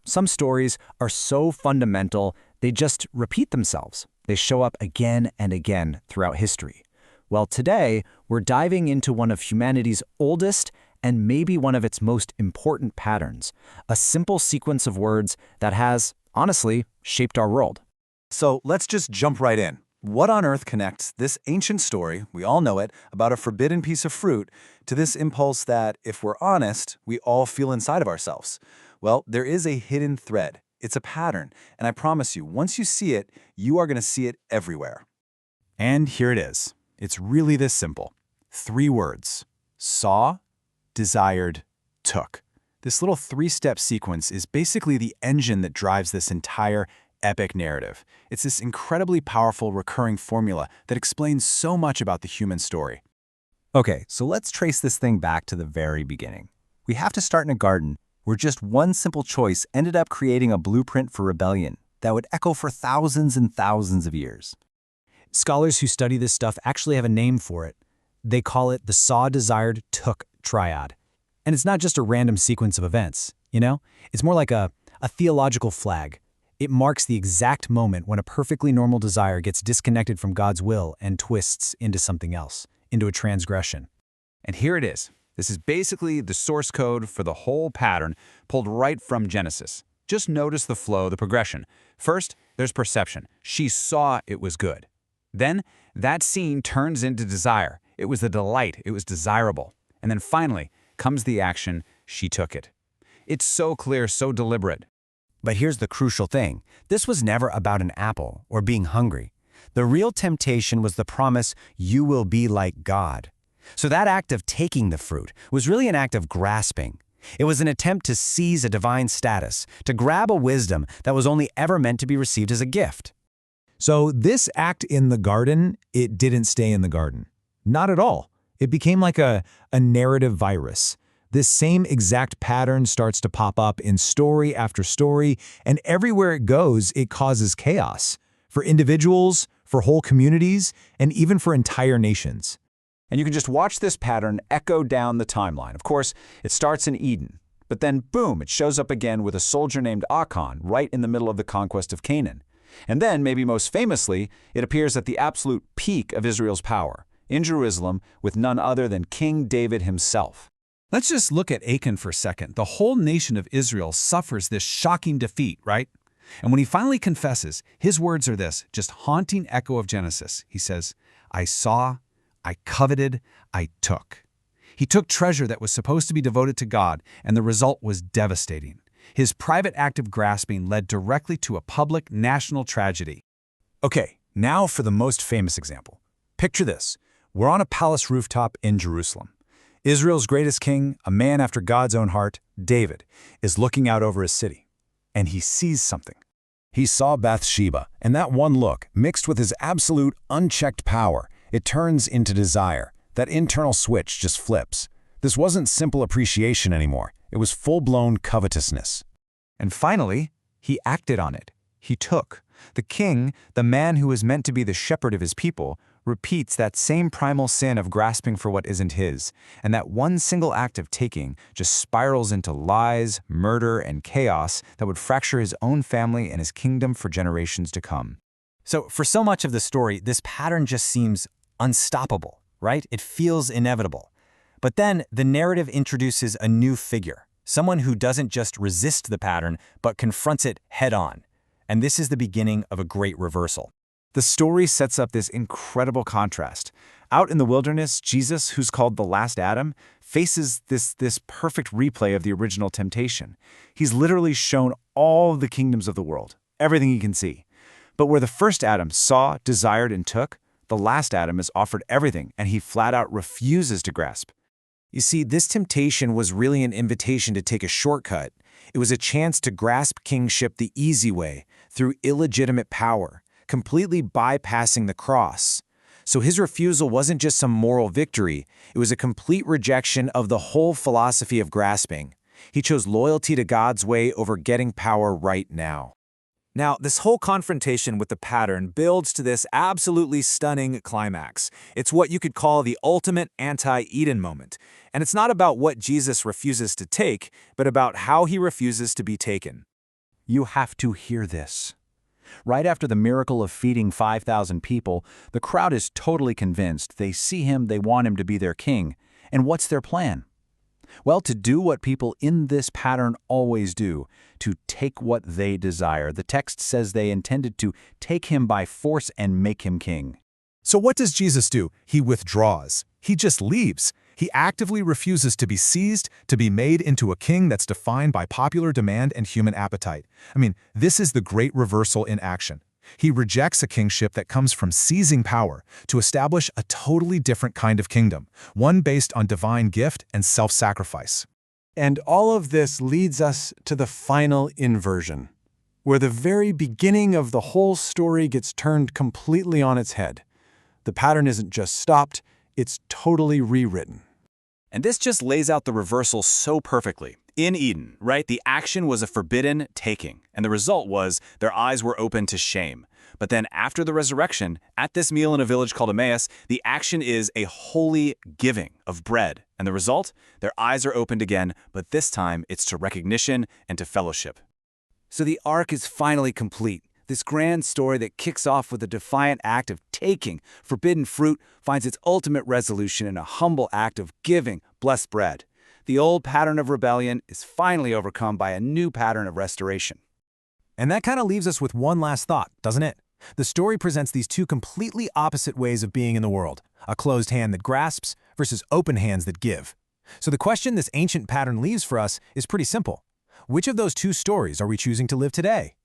Some stories are so fundamental, they just repeat themselves. They show up again and again throughout history. Well, today, we're diving into one of humanity's oldest and maybe one of its most important patterns, a simple sequence of words that has, honestly, shaped our world. So let's just jump right in. What on earth connects this ancient story, we all know it, about a forbidden piece of fruit, to this impulse that, if we're honest, we all feel inside of ourselves? Well, there is a hidden thread. It's a pattern, and I promise you, once you see it, you are going to see it everywhere. And here it is. It's really this simple. 3 words. Saw, desired, took. This little 3-step sequence is basically the engine that drives this entire epic narrative. It's this incredibly powerful recurring formula that explains so much about the human story. Okay, so let's trace this thing back to the very beginning. We have to start in a garden where just one simple choice ended up creating a blueprint for rebellion that would echo for thousands and thousands of years. Scholars who study this stuff actually have a name for it. They call it the saw, desired, took triad. And it's not just a random sequence of events, It's more like a theological flag. It marks the exact moment when a perfectly normal desire gets disconnected from God's will and twists into something else, into a transgression. And here it is. This is basically the source code for the whole pattern pulled right from Genesis. Just notice the flow, the progression. First, there's perception. She saw it was good. Then, that scene turns into desire. It was the delight. It was desirable. And then finally comes the action. She took it. It's so clear, so deliberate. But here's the crucial thing. This was never about an apple or being hungry. The real temptation was the promise, you will be like God. So that act of taking the fruit was really an act of grasping. It was an attempt to seize a divine status, to grab a wisdom that was only ever meant to be received as a gift. So this act in the garden, it didn't stay in the garden. Not at all. It became like a narrative virus. This same exact pattern starts to pop up in story after story, and everywhere it goes, it causes chaos. For individuals, for whole communities, and even for entire nations. And you can just watch this pattern echo down the timeline. Of course, it starts in Eden, but then boom, it shows up again with a soldier named Achan right in the middle of the conquest of Canaan. And then, maybe most famously, it appears at the absolute peak of Israel's power, in Jerusalem, with none other than King David himself. Let's just look at Achan for a second. The whole nation of Israel suffers this shocking defeat, right? And when he finally confesses, his words are this, just haunting echo of Genesis. He says, I saw, I coveted, I took. He took treasure that was supposed to be devoted to God, and the result was devastating. His private act of grasping led directly to a public national tragedy. Okay, now for the most famous example. Picture this. We're on a palace rooftop in Jerusalem. Israel's greatest king, a man after God's own heart, David, is looking out over his city. And he sees something. He saw Bathsheba, and that one look, mixed with his absolute, unchecked power, it turns into desire. That internal switch just flips. This wasn't simple appreciation anymore. It was full-blown covetousness. And finally, he acted on it. He took. The king, the man who was meant to be the shepherd of his people, repeats that same primal sin of grasping for what isn't his, and that one single act of taking just spirals into lies, murder, and chaos that would fracture his own family and his kingdom for generations to come. So for so much of the story, this pattern just seems unstoppable, right? It feels inevitable. But then the narrative introduces a new figure, someone who doesn't just resist the pattern, but confronts it head-on. And this is the beginning of a great reversal. The story sets up this incredible contrast. Out in the wilderness, Jesus, who's called the last Adam, faces this perfect replay of the original temptation. He's literally shown all the kingdoms of the world, everything he can see. But where the first Adam saw, desired, and took, the last Adam is offered everything, and he flat out refuses to grasp. You see, this temptation was really an invitation to take a shortcut. It was a chance to grasp kingship the easy way, through illegitimate power, completely bypassing the cross. So his refusal wasn't just some moral victory, it was a complete rejection of the whole philosophy of grasping. He chose loyalty to God's way over getting power right now. Now, this whole confrontation with the pattern builds to this absolutely stunning climax. It's what you could call the ultimate anti-Eden moment. And it's not about what Jesus refuses to take, but about how he refuses to be taken. You have to hear this. Right after the miracle of feeding 5,000 people, the crowd is totally convinced. They see him, they want him to be their king. And what's their plan? Well, to do what people in this pattern always do, to take what they desire. The text says they intended to take him by force and make him king. So what does Jesus do? He withdraws. He just leaves. He actively refuses to be seized, to be made into a king that's defined by popular demand and human appetite. I mean, this is the great reversal in action. He rejects a kingship that comes from seizing power to establish a totally different kind of kingdom, one based on divine gift and self-sacrifice. And all of this leads us to the final inversion, where the very beginning of the whole story gets turned completely on its head. The pattern isn't just stopped, it's totally rewritten. And this just lays out the reversal so perfectly. In Eden, right, the action was a forbidden taking, and the result was their eyes were open to shame. But then after the resurrection, at this meal in a village called Emmaus, the action is a holy giving of bread. And the result? Their eyes are opened again, but this time it's to recognition and to fellowship. So the arc is finally complete. This grand story that kicks off with a defiant act of taking forbidden fruit finds its ultimate resolution in a humble act of giving blessed bread. The old pattern of rebellion is finally overcome by a new pattern of restoration. And that kind of leaves us with one last thought, doesn't it? The story presents these two completely opposite ways of being in the world, a closed hand that grasps versus open hands that give. So the question this ancient pattern leaves for us is pretty simple. Which of those two stories are we choosing to live today?